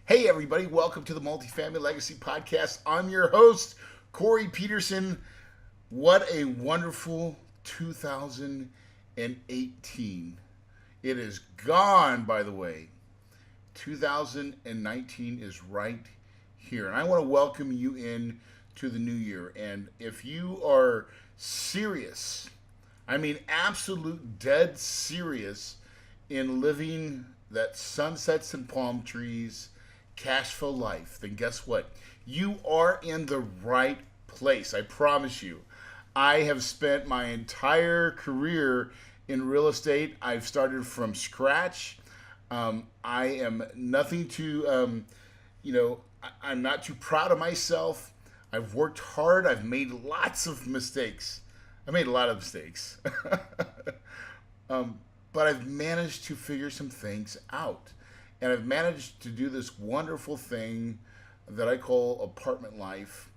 Hey, everybody, welcome to the Multifamily Legacy Podcast. I'm your host, Corey Peterson. What a wonderful 2018. It is gone, by the way. 2019 is right here. And I want to welcome you in to the new year. And if you are serious, I mean absolute dead serious in living that sunsets and palm trees cash flow life, then guess what? You are in the right place. I promise you. I have spent my entire career in real estate. I've started from scratch. I am nothing to, I'm not too proud of myself. I've worked hard. I've made lots of mistakes. I made a lot of mistakes. um, but I've managed to figure some things out. And I've managed to do this wonderful thing that I call apartment life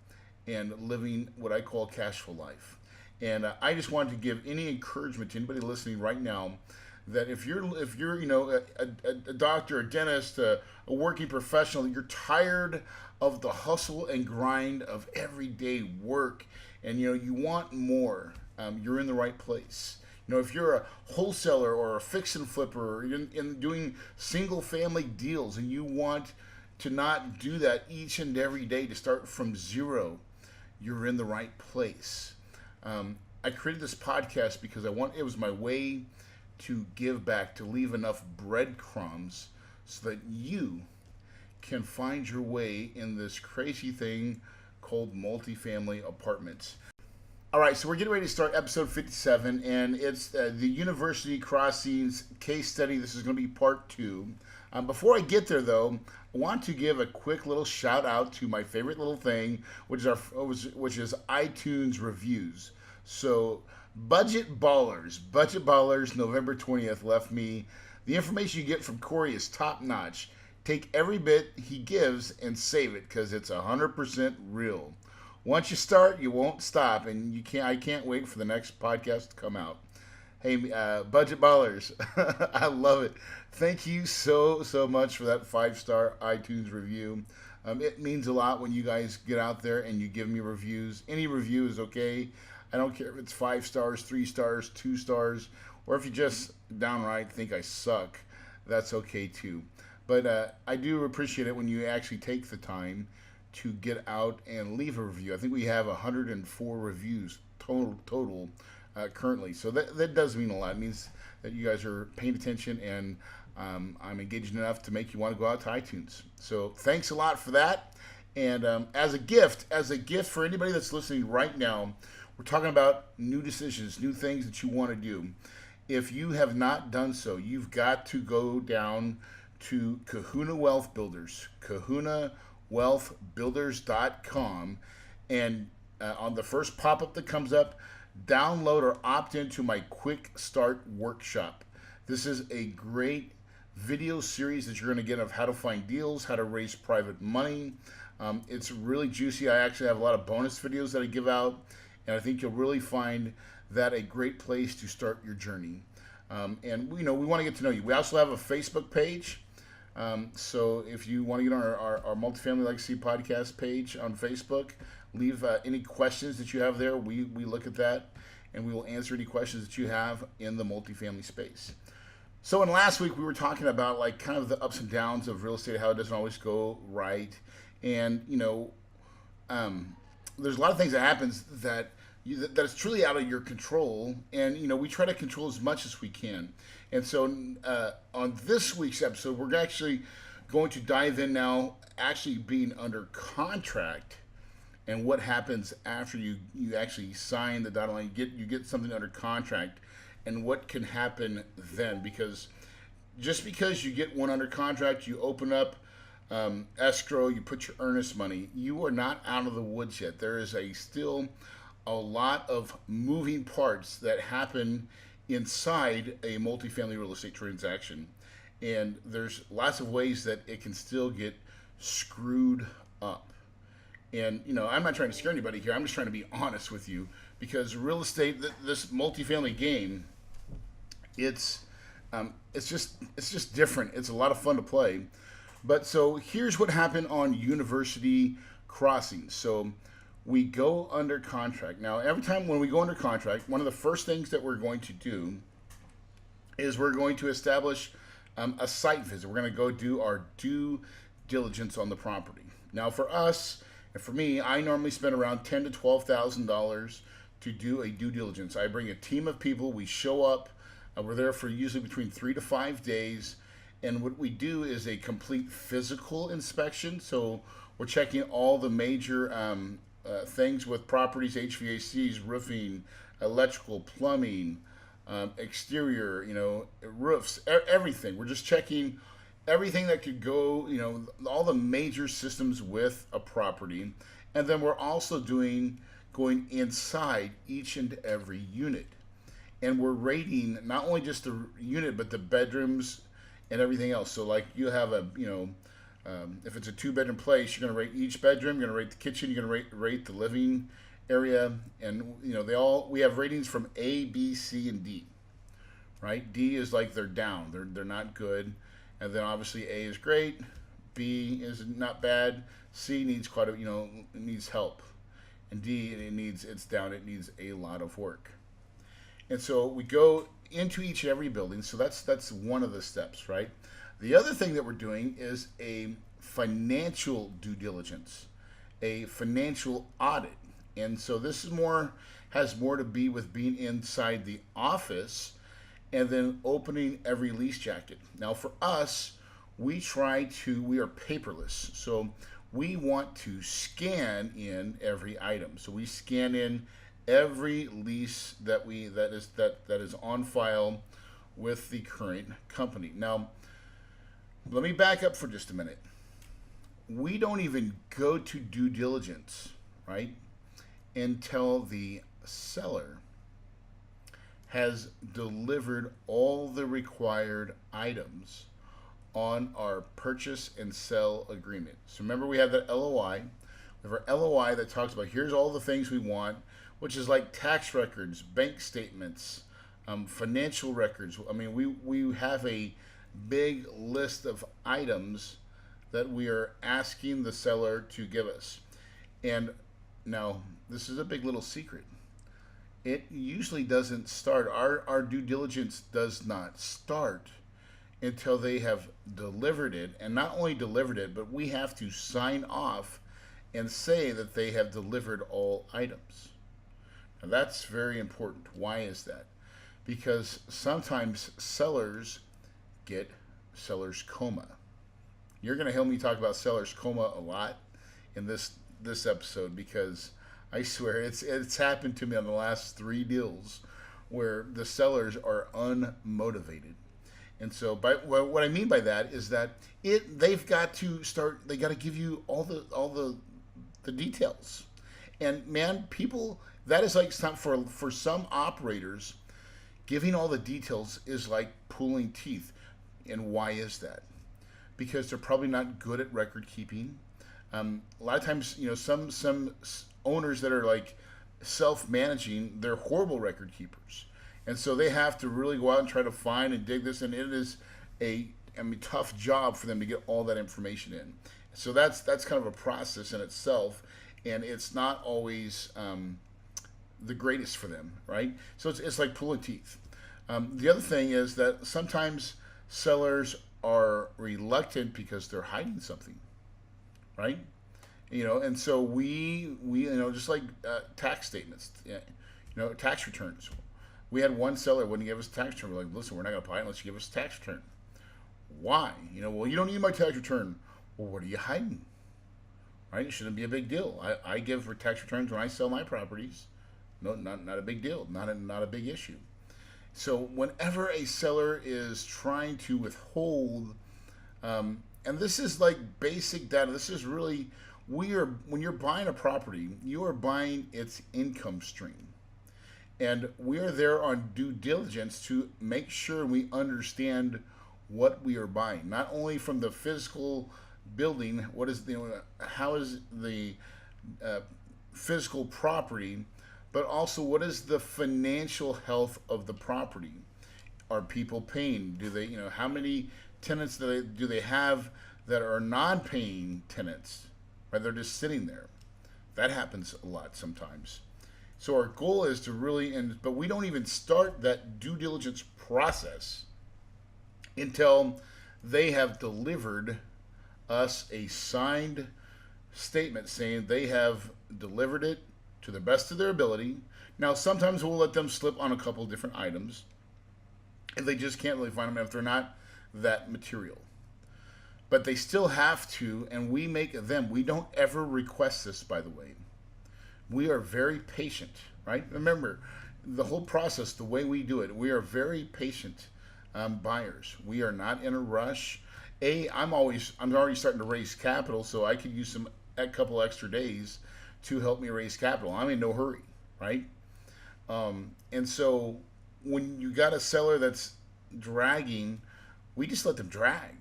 and living what I call cash flow life. And I just wanted to give any encouragement to anybody listening right now that if you're a doctor, a dentist, a working professional, you're tired of the hustle and grind of everyday work, and you want more, you're in the right place. If you're a wholesaler or a fix and flipper or in doing single family deals and you want to not do that each and every day to start from zero, you're in the right place. I created this podcast because it was my way to give back, to leave enough breadcrumbs so that you can find your way in this crazy thing called multifamily apartments. All right, so we're getting ready to start episode 57, and it's the University Crossings case study. This is going to be part two. Before I get there, though, I want to give a quick little shout out to my favorite little thing, which is iTunes reviews. So, Budget Ballers, November 20th left me. The information you get from Corey is top notch. Take every bit he gives and save it because it's 100% real. Once you start, you won't stop, and I can't wait for the next podcast to come out. Hey, Budget Ballers, I love it. Thank you so much for that 5-star iTunes review. It means a lot when you guys get out there and you give me reviews. Any review is okay. I don't care if it's 5 stars, 3 stars, 2 stars, or if you just downright think I suck. That's okay too. But I do appreciate it when you actually take the time to get out and leave a review. I think we have 104 reviews total currently. So that does mean a lot. It means that you guys are paying attention, and I'm engaging enough to make you want to go out to iTunes. So thanks a lot for that. And as a gift for anybody that's listening right now, we're talking about new decisions, new things that you want to do. If you have not done so, you've got to go down to Kahuna Wealth Builders, kahunawealthbuilders.com, and on the first pop-up that comes up, download or opt into my Quick Start Workshop. This is a great video series that you're going to get of how to find deals, how to raise private money. It's really juicy. I actually have a lot of bonus videos that I give out, and I think you'll really find that a great place to start your journey. And we want to get to know you. We also have a Facebook page. So if you want to get on our Multifamily Legacy podcast page on Facebook, leave any questions that you have there. We look at that, and we will answer any questions that you have in the multifamily space. So in last week, we were talking about like kind of the ups and downs of real estate, how it doesn't always go right. And, there's a lot of things that happens that is truly out of your control, and we try to control as much as we can. And so on this week's episode, we're actually going to dive in now, actually being under contract, and what happens after you actually sign the dotted line, you get something under contract, and what can happen then. Because just because you get one under contract, you open up escrow, you put your earnest money, you are not out of the woods yet. There is still a lot of moving parts that happen inside a multifamily real estate transaction, and there's lots of ways that it can still get screwed up. And I'm not trying to scare anybody here. I'm just trying to be honest with you, because real estate, this multifamily game, it's just different. It's a lot of fun to play, But so here's what happened on University Crossing. So we go under contract. Now, every time when we go under contract, one of the first things that we're going to do is we're going to establish a site visit. We're going to go do our due diligence on the property. Now, for us and for me, I normally spend around $10,000 to $12,000 to do a due diligence. I bring a team of people. We show up. We're there for usually between 3 to 5 days. And what we do is a complete physical inspection. So we're checking all the major things with properties, HVACs, roofing, electrical, plumbing, exterior, roofs, everything. We're just checking everything that could go, all the major systems with a property. And then we're also going inside each and every unit. And we're rating not only just the unit, but the bedrooms and everything else. So like you have if it's a 2-bedroom place, you're going to rate each bedroom, you're going to rate the kitchen, you're going to rate the living area. And, we have ratings from A, B, C, and D, right? D is like they're down, they're not good. And then obviously A is great, B is not bad, C needs needs help. And D, it's down, it needs a lot of work. And so we go into each and every building. So that's one of the steps, right? The other thing that we're doing is a financial due diligence, a financial audit. And so this has more to be with being inside the office and then opening every lease jacket. Now for us, we are paperless. So we want to scan in every item. So we scan in every lease that is on file with the current company. Now, let me back up for just a minute. We don't even go to due diligence, right, until the seller has delivered all the required items on our purchase and sell agreement. So remember, we have that LOI. We have our LOI that talks about here's all the things we want, which is like tax records, bank statements, financial records. I mean, we have a big list of items that we are asking the seller to give us. And now, this is a big little secret. It usually doesn't start, our due diligence does not start until they have delivered it. And not only delivered it, but we have to sign off and say that they have delivered all items. Now that's very important. Why is that? Because sometimes sellers get seller's coma. You're going to hear me talk about seller's coma a lot in this episode, because I swear it's happened to me on the last 3 deals where the sellers are unmotivated. And so what I mean by that is that they've got to give you all the details. And man, people, that is like for some operators, giving all the details is like pulling teeth. And why is that? Because they're probably not good at record keeping. A lot of times, some owners that are like self-managing, they're horrible record keepers. And so they have to really go out and try to find and dig this. And it is a tough job for them to get all that information in. So that's kind of a process in itself. And it's not always the greatest for them, right? So it's like pulling teeth. The other thing is that sometimes sellers are reluctant because they're hiding something, right? And so we just like tax statements, tax returns. We had one seller wouldn't give us a tax return. We're like, listen, we're not going to buy it unless you give us a tax return. Why? Well, you don't need my tax return. Well, what are you hiding? Right? It shouldn't be a big deal. I give for tax returns when I sell my properties. No, not a big deal. Not a big issue. So whenever a seller is trying to withhold, and this is like basic data. This is really, when you're buying a property, you are buying its income stream. And we are there on due diligence to make sure we understand what we are buying, not only from the physical building, how is the physical property, but also what is the financial health of the property. Are people paying? Do they, how many tenants do they have that are non-paying tenants, right? They're just sitting there. That happens a lot sometimes. So our goal is to really, but we don't even start that due diligence process until they have delivered us a signed statement saying they have delivered it to the best of their ability. Now, sometimes we'll let them slip on a couple of different items if they just can't really find them if they're not that material. But they still have to, and we make them. We don't ever request this, by the way. We are very patient, right? Remember, the whole process, the way we do it, we are very patient buyers. We are not in a rush. I'm already starting to raise capital, so I could use a couple extra days to help me raise capital. I'm in no hurry, right? And so when you got a seller that's dragging, we just let them drag,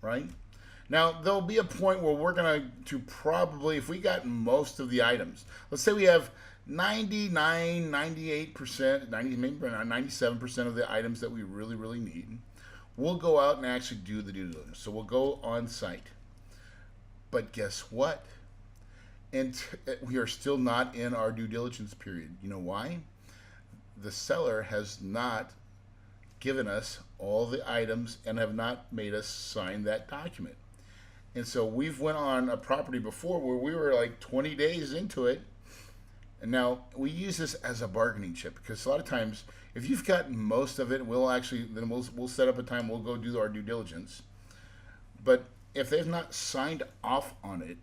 right? Now, there'll be a point where we're going to probably, if we got most of the items, let's say we have 99, 98%, 90, maybe 97% of the items that we really, really need, we'll go out and actually do the due diligence. So we'll go on site. But guess what? And we are still not in our due diligence period. You know why? The seller has not given us all the items and have not made us sign that document. And so we've went on a property before where we were like 20 days into it. And now we use this as a bargaining chip because a lot of times if you've gotten most of it, we'll set up a time, we'll go do our due diligence. But if they've not signed off on it,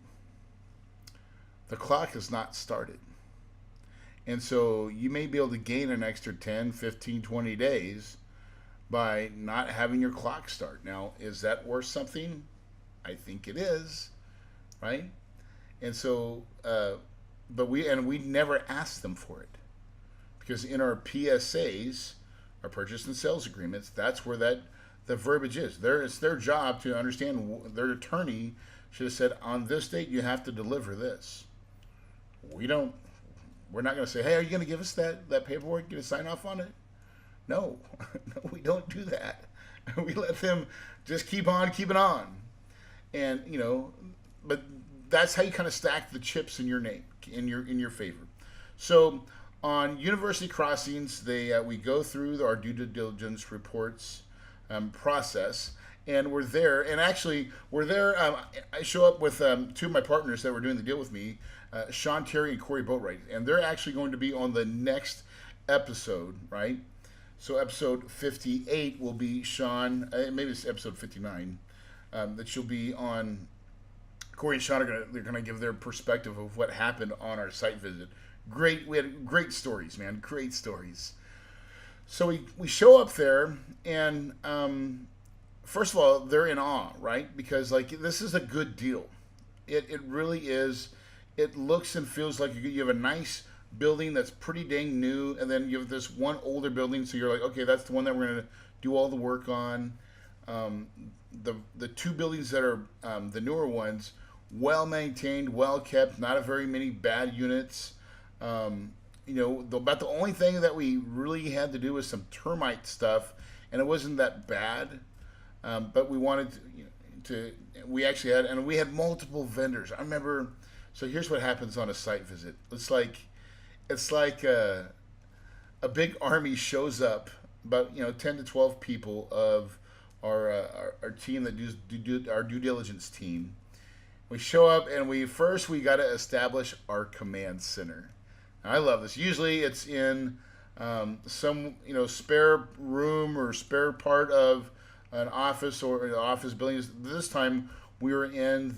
the clock has not started. And so you may be able to gain an extra 10, 15, 20 days by not having your clock start. Now, is that worth something? I think it is, right? And so, but we never ask them for it because in our PSAs, our purchase and sales agreements, that's where the verbiage is. It's their job to understand. Their attorney should have said, on this date you have to deliver this. We're not going to say, hey, are you going to give us that paperwork? Get a sign off on it? No, no, we don't do that. We let them just keep on keeping on. And, but that's how you kind of stack the chips in your name, in your favor. So on University Crossings, we go through our due diligence reports process, and we're there. And actually, we're there. I show up with two of my partners that were doing the deal with me, Sean Terry and Corey Boatwright, and they're actually going to be on the next episode, right? So episode 58 will be Sean, maybe it's episode 59, that she'll be on. Corey and Sean they're gonna give their perspective of what happened on our site visit. We had great stories, man, great stories. So we show up there, and first of all, they're in awe, right? Because this is a good deal. It really is. It looks and feels like you have a nice building that's pretty dang new, and then you have this one older building, so you're like, okay, that's the one that we're going to do all the work on. The two buildings that are the newer ones, well maintained, well kept, not a very many bad units. About the only thing that we really had to do was some termite stuff, and it wasn't that bad. But we wanted we had multiple vendors. I remember. So here's what happens on a site visit. It's like a big army shows up, about 10 to 12 people of our team that do our due diligence team. We show up and we got to establish our command center. Now, I love this. Usually it's in some spare room or spare part of an office or an office building. This time we were in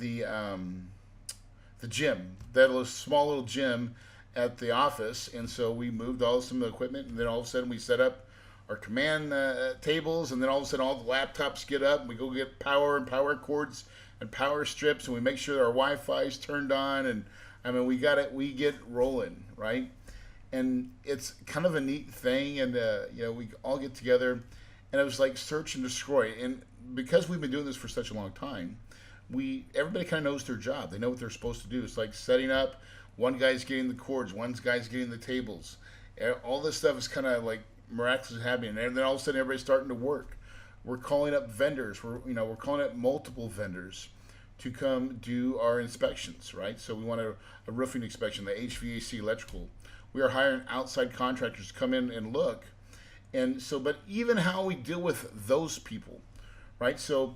the gym, that little small little gym at the office, and so we moved some of the equipment, and then all of a sudden we set up our command tables, and then all of a sudden all the laptops get up, and we go get power and power cords and power strips, and we make sure our Wi-Fi is turned on, and we get rolling, right? And it's kind of a neat thing, and we all get together, and it was like search and destroy, and because we've been doing this for such a long time, everybody kind of knows their job. They know what they're supposed to do. It's like setting up. One guy's getting the cords. One guy's getting the tables. All this stuff is kind of like miraculously happening. And then all of a sudden, everybody's starting to work. We're calling up vendors. We're calling up multiple vendors to come do our inspections, right? So we want a roofing inspection, the HVAC, electrical. We are hiring outside contractors to come in and look. And so, but even how we deal with those people, right? So,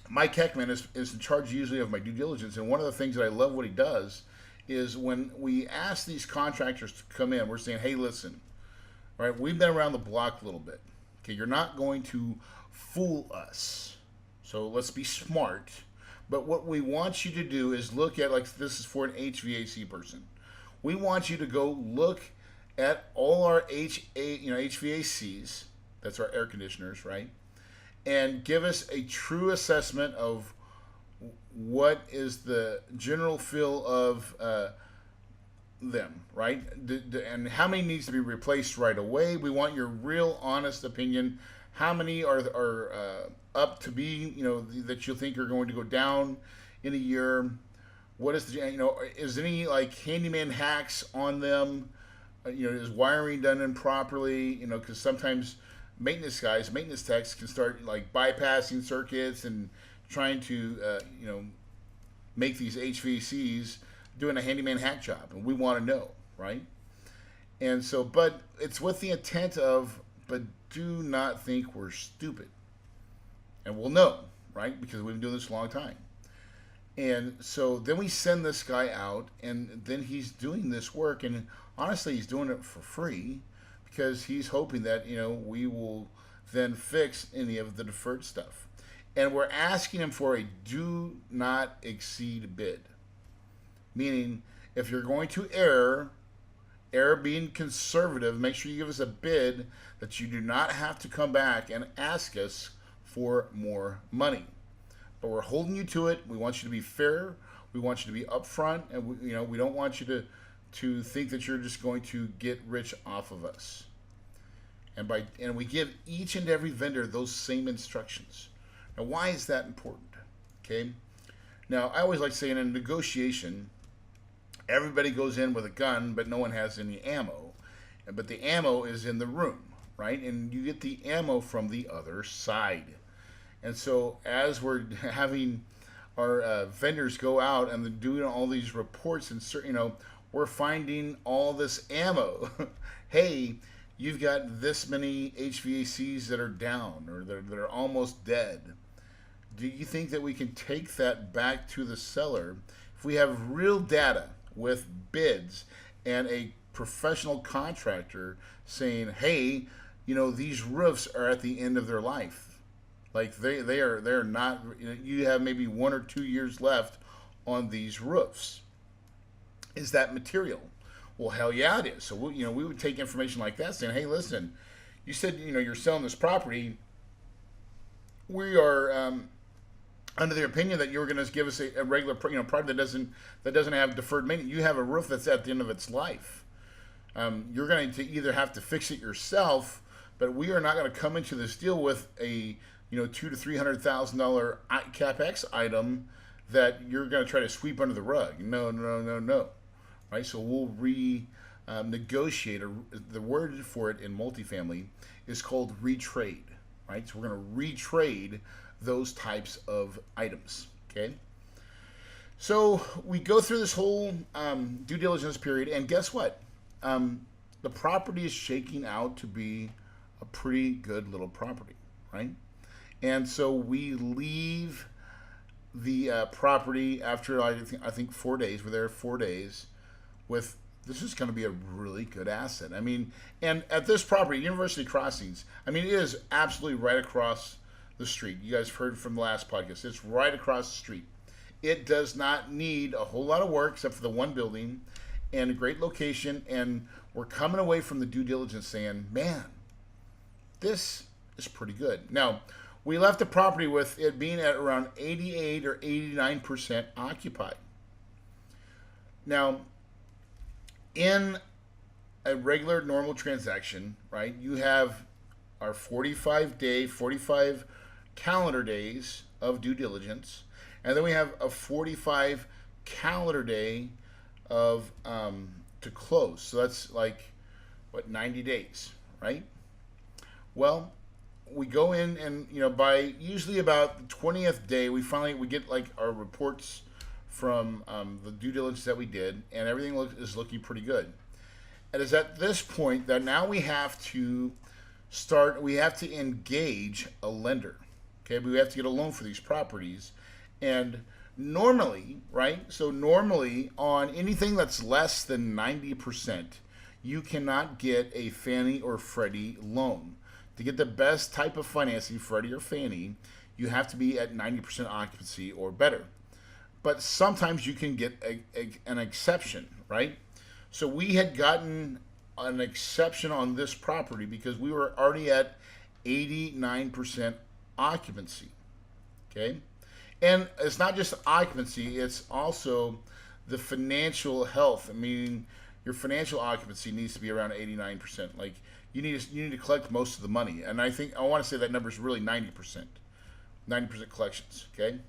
Mike Heckman is in charge usually of my due diligence. And one of the things that I love what he does is when we ask these contractors to come in, we're saying, hey, listen, right? We've been around the block a little bit. Okay, you're not going to fool us. So let's be smart. But what we want you to do is look at, like, this is for an HVAC person. We want you to go look at all our HVACs. That's our air conditioners, right? And give us a true assessment of what is the general feel of them, right? And how many needs to be replaced right away. We want your real honest opinion. How many are up to be, that you think are going to go down in a year? What is is any like handyman hacks on them? Is wiring done improperly? Because sometimes maintenance techs can start like bypassing circuits and trying to, make these HVACs doing a handyman hack job, and we want to know, right? And so, but it's with the intent of, but do not think we're stupid, and we'll know, right? Because we've been doing this a long time. And so then we send this guy out, and then he's doing this work, and honestly, he's doing it for free because he's hoping that we will then fix any of the deferred stuff. And we're asking him for a do not exceed bid. Meaning, if you're going to err being conservative, make sure you give us a bid that you do not have to come back and ask us for more money. But we're holding you to it. We want you to be fair. We want you to be upfront, and we don't want you to think that you're just going to get rich off of us. And we give each and every vendor those same instructions. Now, why is that important? Okay. Now, I always like saying in a negotiation, everybody goes in with a gun, but no one has any ammo. But the ammo is in the room, right? And you get the ammo from the other side. And so as we're having our vendors go out and they're doing all these reports, and we're finding all this ammo. Hey, you've got this many HVACs that are down or that are almost dead. Do you think that we can take that back to the seller if we have real data with bids and a professional contractor saying, hey, these roofs are at the end of their life. Like they're not, you have maybe 1 or 2 years left on these roofs. Is that material? Well, hell yeah, it is. So we would take information like that saying, hey, listen, you said, you're selling this property. We are under the opinion that you were going to give us a regular, product that doesn't have deferred maintenance. You have a roof that's at the end of its life. You're going to either have to fix it yourself, but we are not going to come into this deal with a $200,000 to $300,000 capex item that you're going to try to sweep under the rug. No. Right? So we'll negotiate. The word for it in multifamily is called retrade. Right? So we're going to retrade those types of items. Okay. So we go through this whole due diligence period, and guess what? The property is shaking out to be a pretty good little property, right? And so we leave the property after I think 4 days. We're there 4 days with, this is going to be a really good asset. I mean, and at this property, University Crossings, I mean, it is absolutely right across the street. You guys heard from the last podcast. It's right across the street. It does not need a whole lot of work except for the one building and a great location. And we're coming away from the due diligence saying, man, this is pretty good. Now, we left the property with it being at around 88 or 89% occupied. Now, in a regular normal transaction, right, you have our 45 calendar days of due diligence, and then we have a 45 calendar day of to close. So that's like 90 days, right? Well, we go in and by usually about the 20th day we get like our reports from the due diligence that we did, and everything is looking pretty good. It is at this point that now we have to engage a lender. Okay, we have to get a loan for these properties. And normally, right? So normally on anything that's less than 90%, you cannot get a Fannie or Freddie loan. To get the best type of financing, Freddie or Fannie, you have to be at 90% occupancy or better. But sometimes you can get an exception, right? So we had gotten an exception on this property because we were already at 89% occupancy. Okay? And it's not just occupancy, it's also the financial health. I mean, your financial occupancy needs to be around 89%. Like you need to collect most of the money. And I want to say that number is really 90%. 90% collections, okay?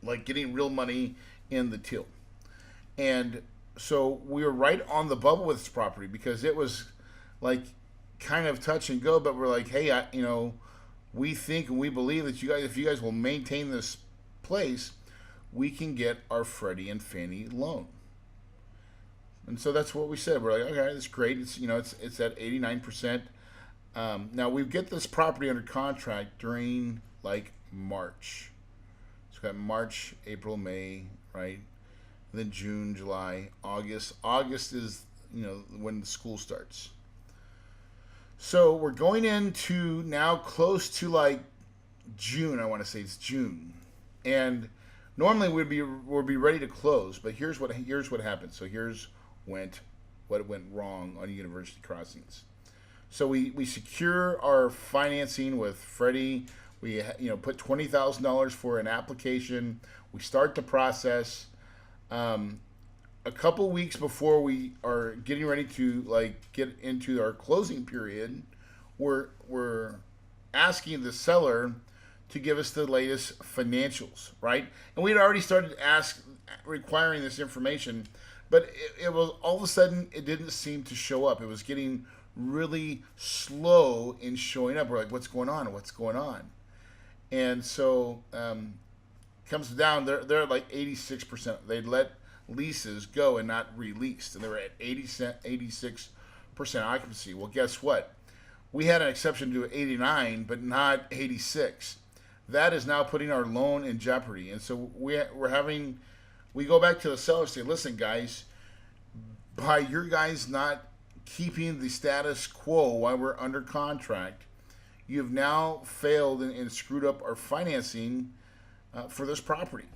Like getting real money in the till. And so we were right on the bubble with this property because it was like kind of touch and go, but we're like, hey, we think and we believe that if you guys will maintain this place, we can get our Freddie and Fannie loan. And so that's what we said. We're like, okay, that's great. It's at 89%. Now we get this property under contract during like March. So we got March, April, May, right? And then June, July, August. August is when the school starts. So we're going into now close to like June. I want to say it's June, and normally we'd be ready to close. But here's what happened. So here's what went wrong on University Crossings. So we secure our financing with Freddie. We put $20,000 for an application. We start the process. A couple weeks before we are getting ready to like get into our closing period, we're asking the seller to give us the latest financials, right? And we had already started requiring this information, but it was all of a sudden it didn't seem to show up. It was getting really slow in showing up. We're like, what's going on? What's going on? And so comes down. They're at like 86%. They'd let leases go and not released, and they were at 86% occupancy. Well, guess what? We had an exception to 89, but not 86. That is now putting our loan in jeopardy. And so we go back to the seller and say, listen, guys, by your guys not keeping the status quo while we're under contract, you've now failed and screwed up our financing for this property.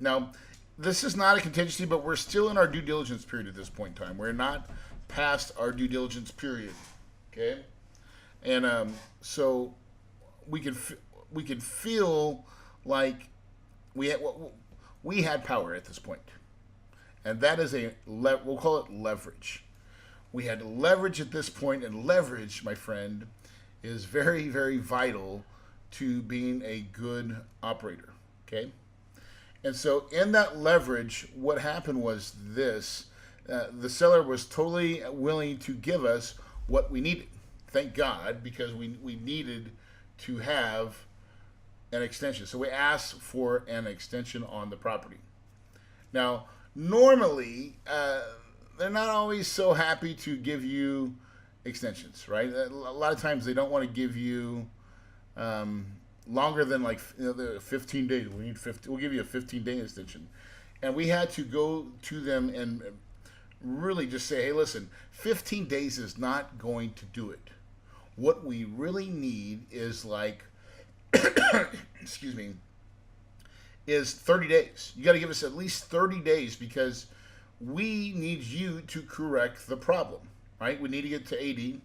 Now, this is not a contingency, but we're still in our due diligence period at this point in time. We're not past our due diligence period, okay? And so we could feel like we had power at this point, and that is we'll call it leverage. We had leverage at this point, and leverage, my friend, is very, very vital to being a good operator, okay? And so in that leverage, what happened was this. The seller was totally willing to give us what we needed. Thank God, because we needed to have an extension. So we asked for an extension on the property. Now, normally, they're not always so happy to give you extensions, right? A lot of times they don't want to give you longer than like the 15 days. We'll give you a 15-day extension. And we had to go to them and really just say, hey, listen, 15 days is not going to do it. What we really need is like, excuse me, is 30 days. You got to give us at least 30 days because we need you to correct the problem, right? We need to get to 80.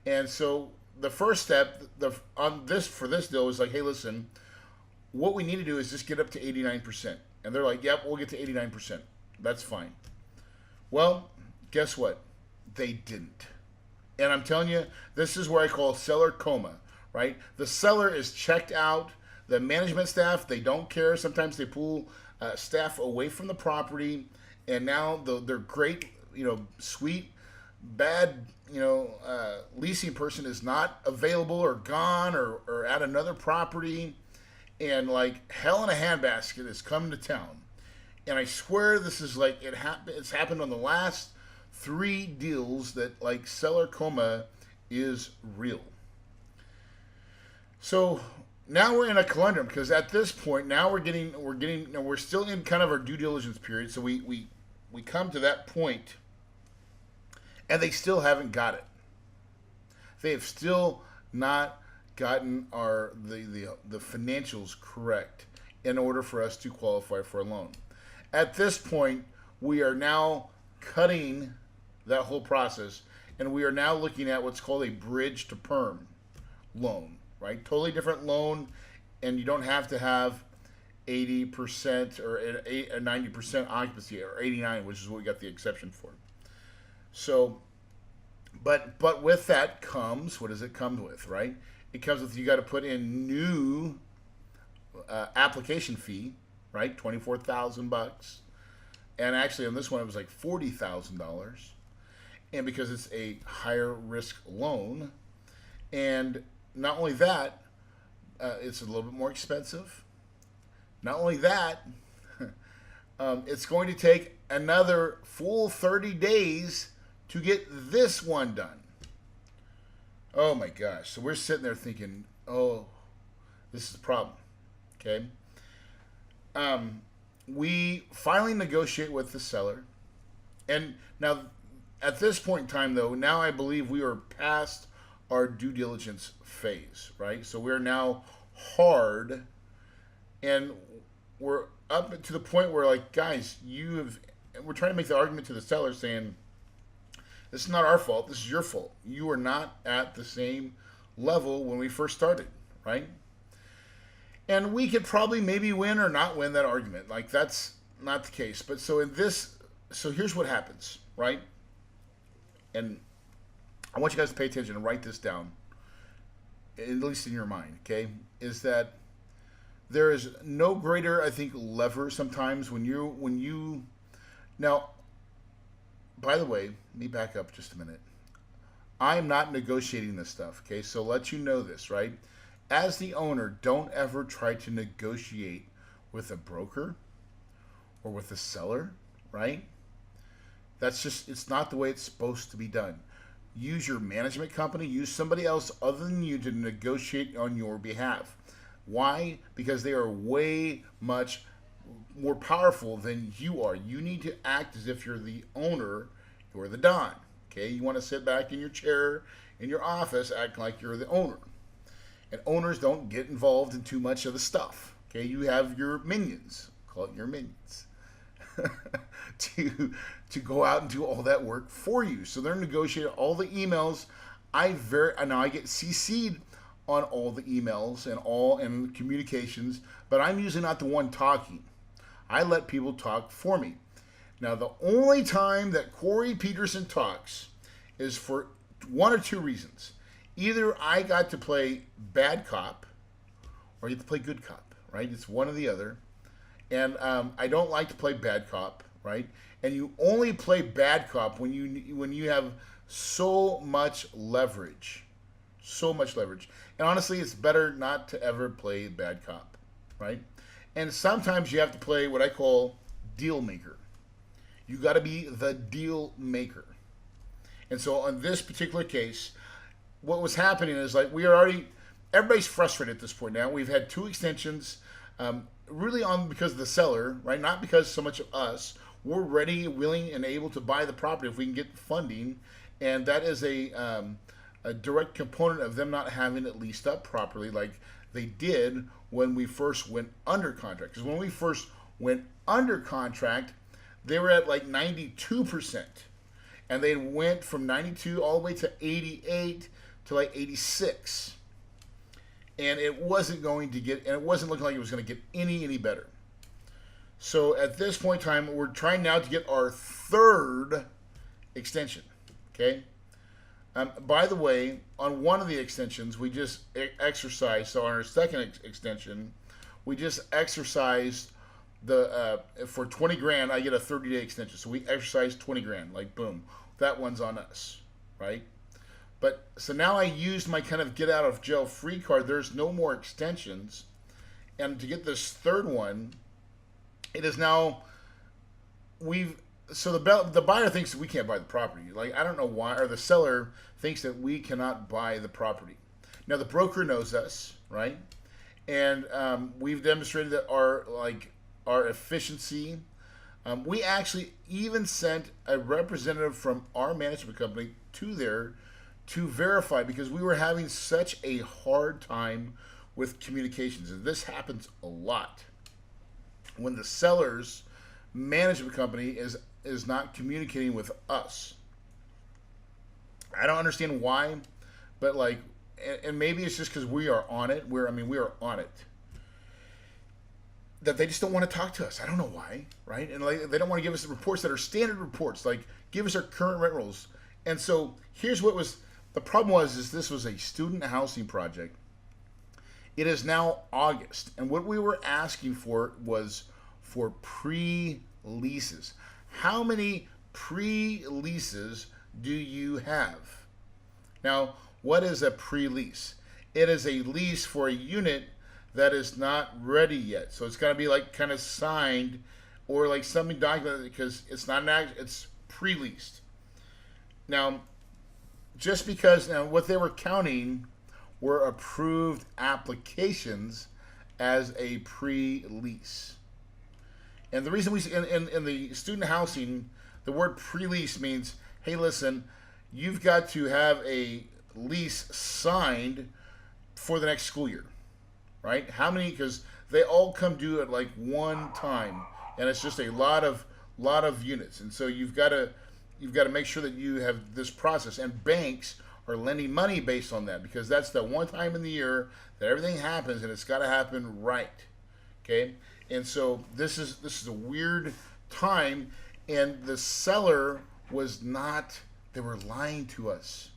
And so the first step for this deal is like, hey, listen, what we need to do is just get up to 89%. And they're like, yep, we'll get to 89%. That's fine. Well, guess what? They didn't. And I'm telling you, this is where I call seller Coma, right? The seller is checked out. The management staff, they don't care. Sometimes they pull staff away from the property. And now they're great, sweet bad, leasing person is not available or gone or at another property, and like hell in a handbasket is coming to town. And I swear this is like it's happened on the last 3 deals that like seller Coma is real. So now we're in a conundrum because at this point now we're still in kind of our due diligence period. So we come to that point, and they still haven't got it. They have still not gotten the financials correct in order for us to qualify for a loan. At this point, we are now cutting that whole process, and we are now looking at what's called a Bridge To Perm Loan, right? Totally different loan, and you don't have to have 80% or 90% occupancy, or 89, which is what we got the exception for. So, but with that comes, what does it come with, right? It comes with, you got to put in new application fee, right? $24,000, and actually on this one it was like $40,000, and because it's a higher risk loan, and not only that, it's a little bit more expensive. Not only that, it's going to take another full 30 days to get this one done. Oh my gosh. So we're sitting there thinking, oh, this is a problem. Okay. We finally negotiate with the seller. And now, at this point in time, though, now I believe we are past our due diligence phase, right? So we're now hard, and we're up to the point where, like, guys, we're trying to make the argument to the seller saying, this is not our fault, this is your fault. You are not at the same level when we first started, right? And we could probably maybe win or not win that argument. Like, that's not the case. But so here's what happens, right? And I want you guys to pay attention and write this down, at least in your mind, okay? Is that there is no greater, I think, lever sometimes when you now, by the way, let me back up just a minute. I'm not negotiating this stuff, okay? So let you know this, right? As the owner, don't ever try to negotiate with a broker or with a seller, right? It's not the way it's supposed to be done. Use your management company, use somebody else other than you to negotiate on your behalf. Why? Because they are way much more powerful than you are. You need to act as if you're the owner, you're the Don. Okay? You want to sit back in your chair in your office, act like you're the owner. And owners don't get involved in too much of the stuff. Okay? You have your minions, call it your minions, to go out and do all that work for you. So they're negotiating all the emails. Now I get CC'd on all the emails and communications, but I'm usually not the one talking. I let people talk for me. Now, the only time that Corey Peterson talks is for one or two reasons. Either I got to play bad cop, or you get to play good cop, right? It's one or the other. And I don't like to play bad cop, right? And you only play bad cop when you have so much leverage. So much leverage. And honestly, it's better not to ever play bad cop, right? And sometimes you have to play what I call deal maker. You got to be the deal maker. And so on this particular case, what was happening is like everybody's frustrated at this point now. We've had 2 extensions, really because of the seller, right? Not because so much of us. We're ready, willing, and able to buy the property if we can get funding. And that is a direct component of them not having it leased up properly like they did when we first went under contract. Because when we first went under contract, they were at like 92%. And they went from 92 all the way to 88 to like 86. And it wasn't looking like it was going to get any better. So at this point in time, we're trying now to get our 3rd extension. Okay? By the way, on one of the extensions, we just exercised. So on our 2nd extension, we just exercised for $20,000. I get a 30-day extension. So we exercised $20,000. Like boom, that one's on us, right? But so now I used my kind of get out of jail free card. There's no more extensions. And to get this third one, it is now we've so the buyer thinks that we can't buy the property. Like, I don't know why, or the seller thinks that we cannot buy the property. Now the broker knows us, right? And we've demonstrated that our efficiency. We actually even sent a representative from our management company to there to verify, because we were having such a hard time with communications. And this happens a lot when the seller's management company is not communicating with us. I don't understand why, but like, and maybe it's just because we are on it. We are on it. That they just don't want to talk to us. I don't know why, right? And like, they don't want to give us reports that are standard reports. Like, give us our current rent rolls. And so here's what was the problem is this was a student housing project. It is now August, and what we were asking for was for pre-leases. How many pre-leases do you have? Now, what is a pre-lease? It is a lease for a unit that is not ready yet. So it's got to be like kind of signed or like something documented, because it's not it's pre-leased. Now, just because now what they were counting were approved applications as a pre-lease. And the reason in the student housing, the word pre-lease means, hey, listen, you've got to have a lease signed for the next school year, right? How many? Because they all come due at like one time, and it's just a lot of units, and so you've got to make sure that you have this process. And banks are lending money based on that, because that's the one time in the year that everything happens, and it's got to happen right. Okay, and so this is a weird time, and the seller was not. They were lying to us.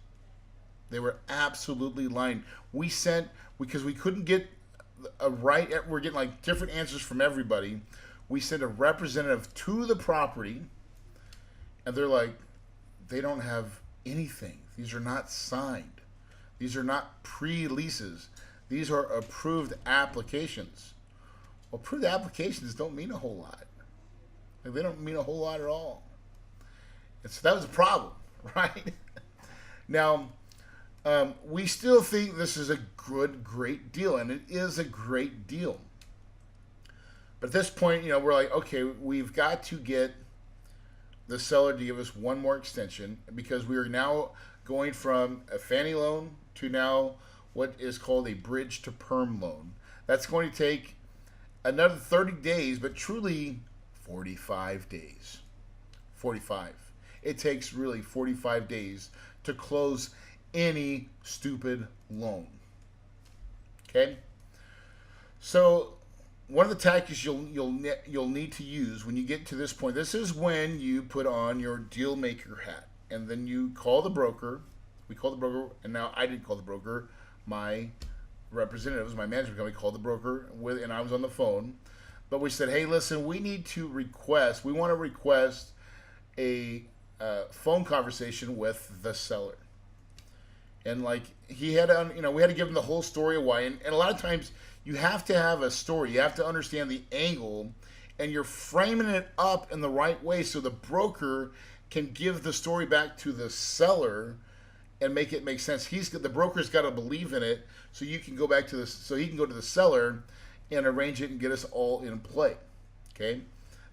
They were absolutely lying. We sent, because we couldn't get a right. We're getting like different answers from everybody. We sent a representative to the property, and they're like, they don't have anything. These are not signed. These are not pre-leases. These are approved applications. Well, approved applications don't mean a whole lot. Like, they don't mean a whole lot at all. And so that was a problem, right? Now, we still think this is a great deal, and it is a great deal. But at this point, we're like, okay, we've got to get the seller to give us one more extension, because we are now going from a Fannie loan to now what is called a Bridge to Perm loan. That's going to take another 30 days, but truly 45 days. 45. It takes really 45 days to close any stupid loan. Okay? So one of the tactics you'll need to use when you get to this point, this is when you put on your deal maker hat, and then you call the broker. We called the broker, and now I didn't call the broker. My representatives, my management company, called the broker and I was on the phone. But we said, hey, listen, we want to request a phone conversation with the seller. And like, he had to, we had to give him the whole story of why. And a lot of times you have to have a story. You have to understand the angle, and you're framing it up in the right way so the broker can give the story back to the seller and make it make sense. The broker's got to believe in it, so you can go back to so he can go to the seller and arrange it and get us all in play. Okay,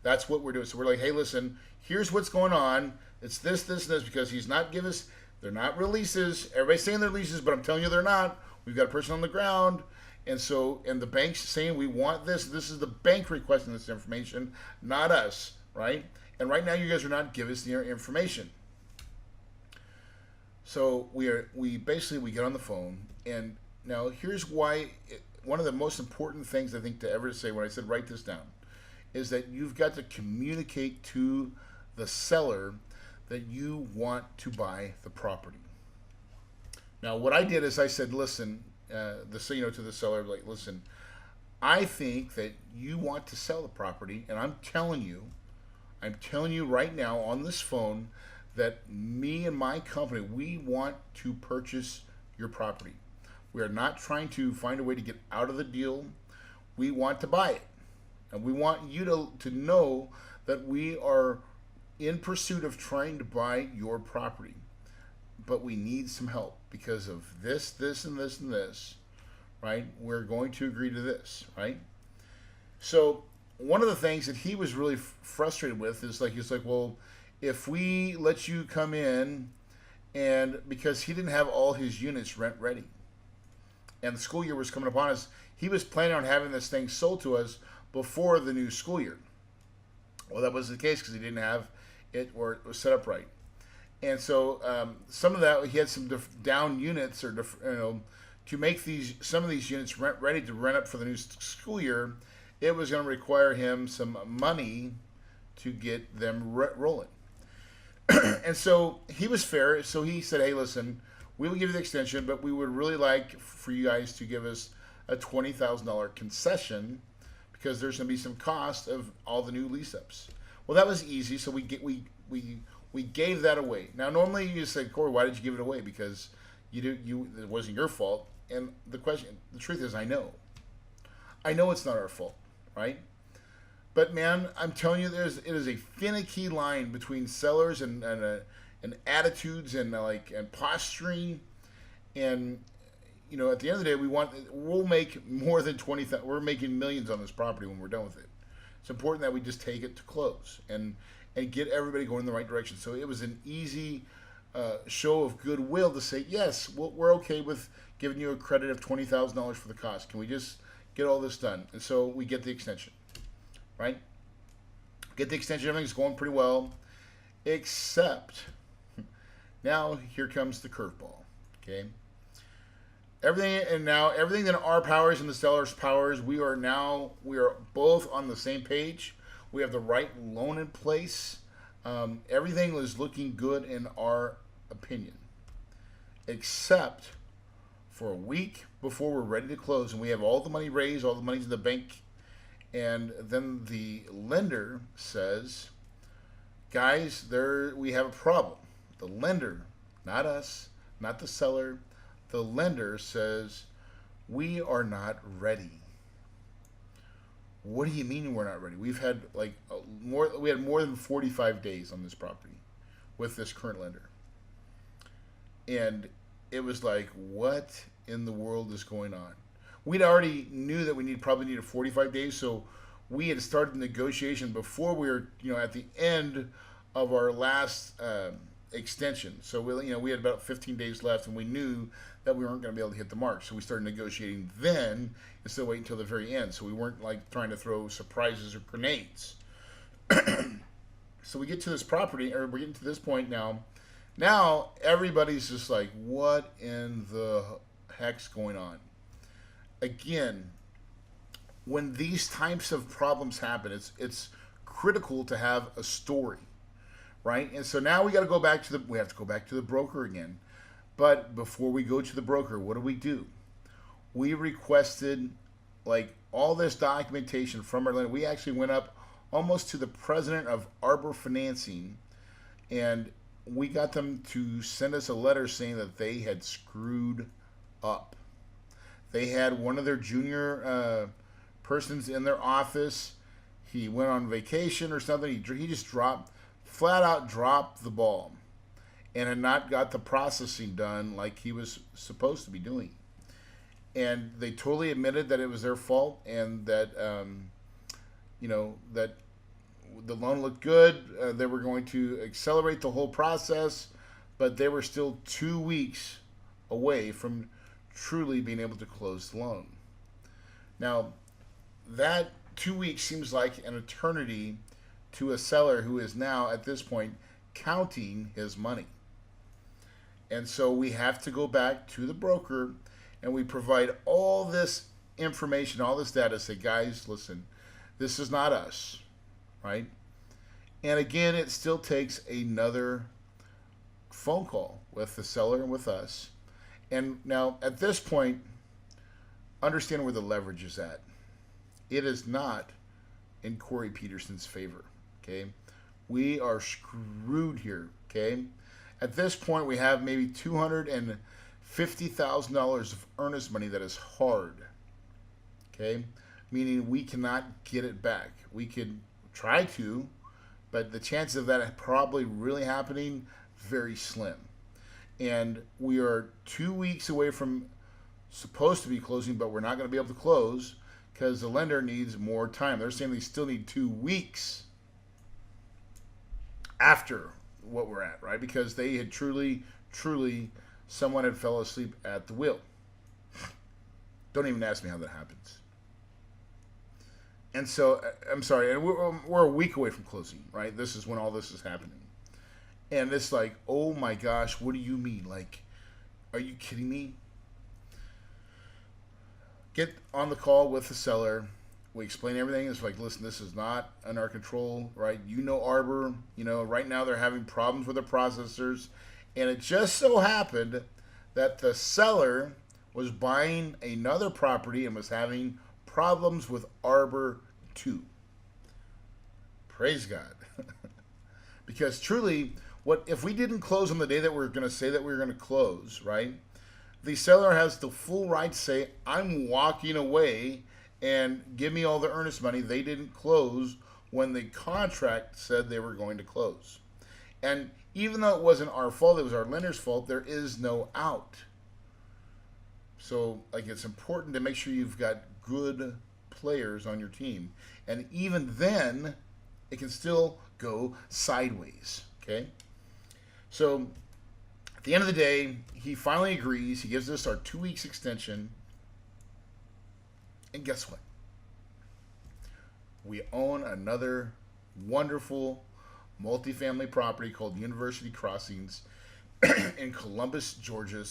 that's what we're doing. So we're like, hey, listen, here's what's going on. It's this, and this, because he's not give us. They're not releases. Everybody's saying they're leases, but I'm telling you they're not. We've got a person on the ground, and the bank's saying we want this. This is the bank requesting this information, not us, right? And right now you guys are not giving us the information. So we get on the phone, and now here's why. One of the most important things I think to ever say, when I said write this down, is that you've got to communicate to the seller that you want to buy the property. Now, what I did is I said, listen, to the seller, like, listen, I think that you want to sell the property, and I'm telling you right now on this phone that me and my company, we want to purchase your property. We are not trying to find a way to get out of the deal. We want to buy it. And we want you to know that we are in pursuit of trying to buy your property. But we need some help because of this, this, and this, and this, right? We're going to agree to this, right? So one of the things that he was really frustrated with is like, he's like, well, if we let you come in, and because he didn't have all his units rent ready, and the school year was coming upon us, he was planning on having this thing sold to us before the new school year. Well, that wasn't the case because he didn't have it or it was set up right. And so some of that, he had some down units or to make some of these units rent ready to rent up for the new school year. It was going to require him some money to get them rolling. And so he was fair. So he said, hey, listen, we will give you the extension, but we would really like for you guys to give us a $20,000 concession because there's going to be some cost of all the new lease ups. Well, that was easy. So we gave that away. Now, normally you say, Corey, why did you give it away? Because it wasn't your fault. And the truth is, I know it's not our fault, right? But man, I'm telling you, it is a finicky line between sellers and attitudes and posturing, and at the end of the day, we'll make more than 20,000. We're making millions on this property when we're done with it. It's important that we just take it to close and get everybody going in the right direction. So it was an easy show of goodwill to say, yes, we're okay with giving you a credit of $20,000 for the cost. Can we just get all this done? And so we get the extension, right? Get the extension. Everything's going pretty well, except now here comes the curveball. Okay. Everything in our powers and the seller's powers, we are both on the same page. We have the right loan in place. Everything was looking good in our opinion, except for a week before we're ready to close, and we have all the money raised, all the money's in the bank, and then the lender says, guys, we have a problem. The lender, not us, not the seller, the lender says, we are not ready. What do you mean we're not ready? We've had we had more than 45 days on this property with this current lender. And it was like, what in the world is going on? We'd already knew that we probably needed 45 days, so we had started negotiation before we were, at the end of our last extension. So we had about 15 days left, and we knew that we weren't going to be able to hit the mark. So we started negotiating then instead of waiting until the very end. So we weren't trying to throw surprises or grenades. So we get to this property, or we're getting to this point now. Now everybody's just like, what in the heck's going on? Again, when these types of problems happen, it's critical to have a story, right? And so now we have to go back to the broker again. But before we go to the broker, what do? We requested all this documentation from our lender. We actually went up almost to the president of Arbor Financing, and we got them to send us a letter saying that they had screwed up. They had one of their junior persons in their office. He went on vacation or something. He just flat out dropped the ball and had not got the processing done like he was supposed to be doing. And they totally admitted that it was their fault, and that that the loan looked good. They were going to accelerate the whole process, but they were still 2 weeks away from truly being able to close the loan. Now, that 2 weeks seems like an eternity to a seller who is now, at this point, counting his money. And so we have to go back to the broker, and we provide all this information, all this data, say, guys, listen, this is not us, right? And again, it still takes another phone call with the seller and with us. And now, at this point, understand where the leverage is at. It is not in Corey Peterson's favor, okay? we are screwed here. Okay, at this point, we have maybe $250,000 of earnest money that is hard. Okay, meaning we cannot get it back. We could try to, but the chances of that probably really happening very slim. And we are 2 weeks away from supposed to be closing, but we're not going to be able to close because the lender needs more time. They're saying they still need 2 weeks after what we're at, right? Because they had truly, someone had fell asleep at the wheel. Don't even ask me how that happens. And so, I'm sorry, and we're a week away from closing, right? This is when all this is happening. And it's like, oh my gosh, what do you mean? Like, are you kidding me? Get on the call with the seller. We explain everything. It's like, listen, this is not in our control, right? You know Arbor. You know, right now they're having problems with their processors. And it just so happened that the seller was buying another property and was having problems with Arbor 2. Praise God. Because truly, what if we didn't close on the day that we're going to say that we're going to close, right? The seller has the full right to say, I'm walking away and give me all the earnest money. They didn't close when the contract said they were going to close. And even though it wasn't our fault, it was our lender's fault, there is no out. So, like, it's important to make sure you've got good players on your team. And even then, it can still go sideways, okay? So, at the end of the day, he finally agrees. He gives us our 2 weeks extension. And guess what? We own another wonderful multifamily property called University Crossings in Columbus, Georgia.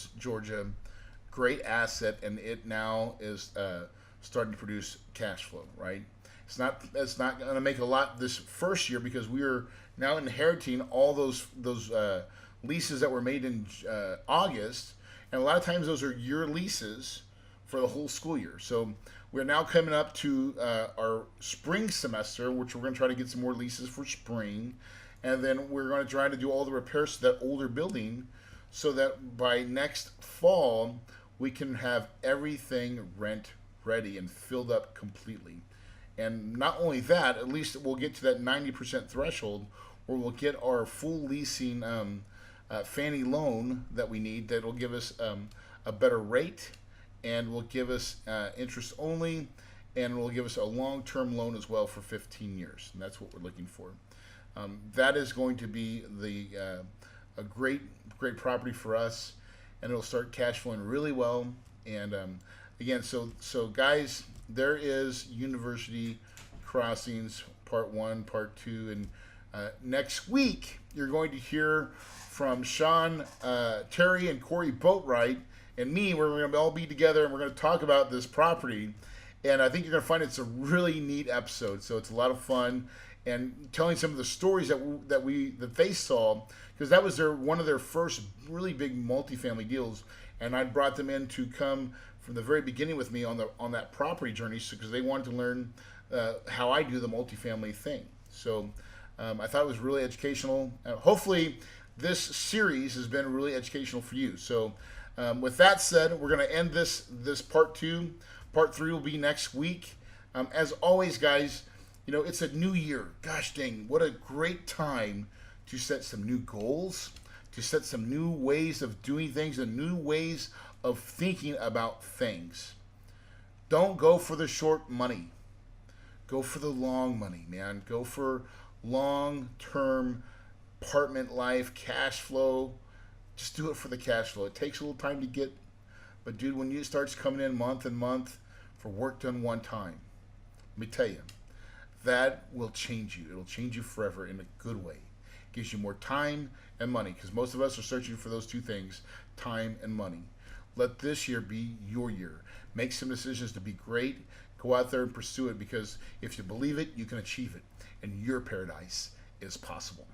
Great asset, and it now is starting to produce cash flow, right? It's not going to make a lot this first year because we are now inheriting all those leases that were made in August, and a lot of times those are year leases for the whole school year. So we're now coming up to our spring semester, which we're going to try to get some more leases for spring, and then we're going to try to do all the repairs to that older building so that by next fall we can have everything rent ready and filled up completely. And not only that, at least we'll get to that 90% threshold where we'll get our full leasing Fannie loan that we need that will give us a better rate and will give us interest only and will give us a long-term loan as well for 15 years. And that's what we're looking for. That is going to be a great property for us, and it'll start cash flowing really well. And again, so guys, there is University Crossings Part 1, Part 2, and next week you're going to hear from Sean, Terry, and Corey Boatwright, and me. We're going to all be together, and we're going to talk about this property. And I think you're going to find it's a really neat episode. So it's a lot of fun, and telling some of the stories that they saw, because that was one of their first really big multifamily deals, and I brought them in to come from the very beginning with me on that property journey, because they wanted to learn how I do the multifamily thing. So I thought it was really educational. Hopefully, this series has been really educational for you. So with that said, we're going to end this part 2. Part 3 will be next week. As always, guys, you know, it's a new year. Gosh dang, what a great time to set some new goals, to set some new ways of doing things and new ways of thinking about things. Don't go for the short money. Go for the long money, man. Go for long-term apartment life, cash flow. Just do it for the cash flow. It takes a little time to get, but dude, when it starts coming in month and month for work done one time, let me tell you, that will change you. It'll change you forever in a good way. It gives you more time and money, because most of us are searching for those two things, time and money. Let this year be your year. Make some decisions to be great. Go out there and pursue it, because if you believe it, you can achieve it. And your paradise is possible.